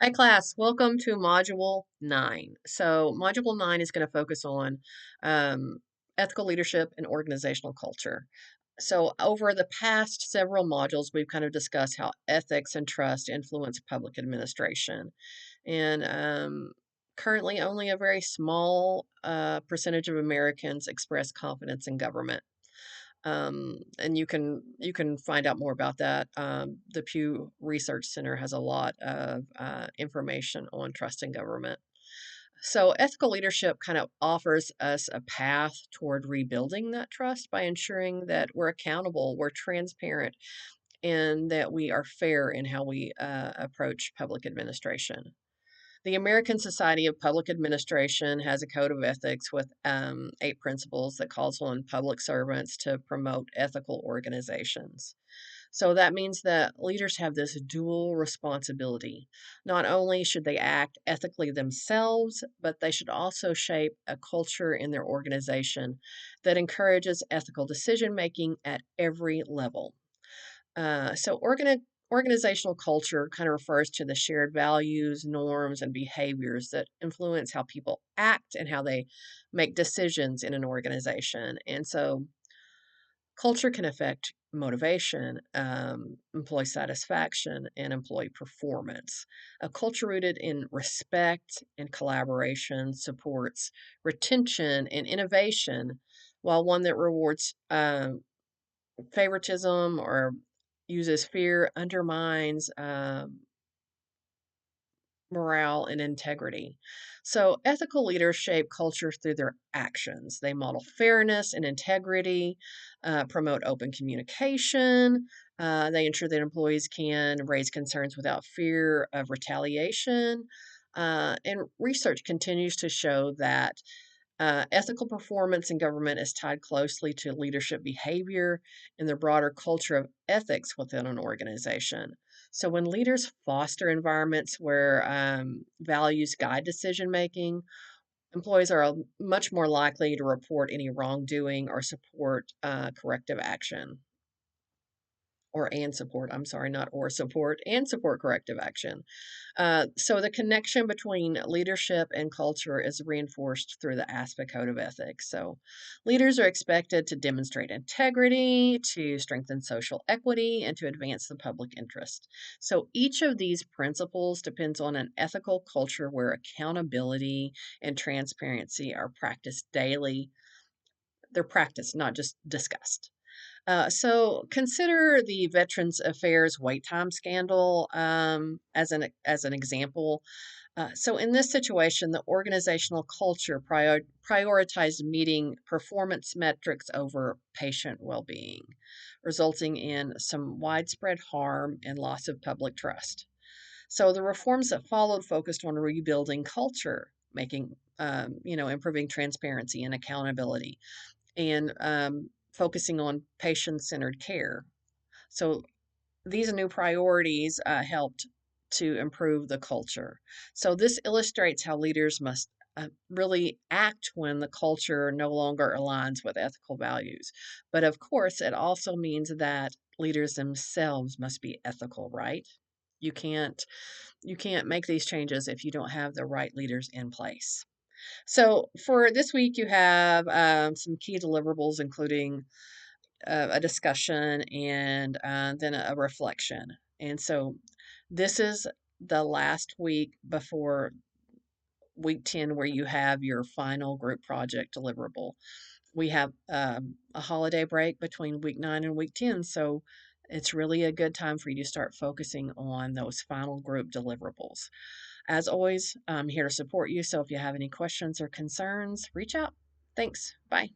Hi, class. Welcome to Module 9. So, Module 9 is going to focus on um, ethical leadership and organizational culture. So, over the past several modules, we've kind of discussed how ethics and trust influence public administration. And currently, only a very small percentage of Americans express confidence in government. And you can find out more about that. The Pew Research Center has a lot of information on trust in government. So, ethical leadership kind of offers us a path toward rebuilding that trust by ensuring that we're accountable, we're transparent, and that we are fair in how we approach public administration. The American Society of Public Administration has a code of ethics with 8 principles that calls on public servants to promote ethical organizations. So that means that leaders have this dual responsibility. Not only should they act ethically themselves, but they should also shape a culture in their organization that encourages ethical decision making at every level. Organizational culture kind of refers to the shared values, norms, and behaviors that influence how people act and how they make decisions in an organization. And so, culture can affect motivation, employee satisfaction, and employee performance. A culture rooted in respect and collaboration supports retention and innovation, while one that rewards favoritism or uses fear undermines morale and integrity. So, ethical leaders shape culture through their actions. They model fairness and integrity, promote open communication. They ensure that employees can raise concerns without fear of retaliation. And research continues to show that ethical performance in government is tied closely to leadership behavior and the broader culture of ethics within an organization. So, when leaders foster environments where values guide decision making, employees are much more likely to report any wrongdoing or support corrective action I'm sorry, not or support and support corrective action. So the connection between leadership and culture is reinforced through the ASPA Code of Ethics. So leaders are expected to demonstrate integrity, to strengthen social equity, and to advance the public interest. So each of these principles depends on an ethical culture where accountability and transparency are practiced daily. They're practiced, not just discussed. So consider the Veterans Affairs wait time scandal as an example. So in this situation, the organizational culture prioritized meeting performance metrics over patient well-being, resulting in some widespread harm and loss of public trust. So the reforms that followed focused on rebuilding culture, making improving transparency and accountability and focusing on patient centered care. So these new priorities helped to improve the culture. So this illustrates how leaders must really act when the culture no longer aligns with ethical values. But of course, it also means that leaders themselves must be ethical, right? You can't you can't make these changes if you don't have the right leaders in place. So for this week, you have some key deliverables, including a discussion and then a reflection. And so this is the last week before week 10 where you have your final group project deliverable. We have a holiday break between week 9 and week 10. So it's really a good time for you to start focusing on those final group deliverables. As always, I'm here to support you. So if you have any questions or concerns, reach out. Thanks. Bye.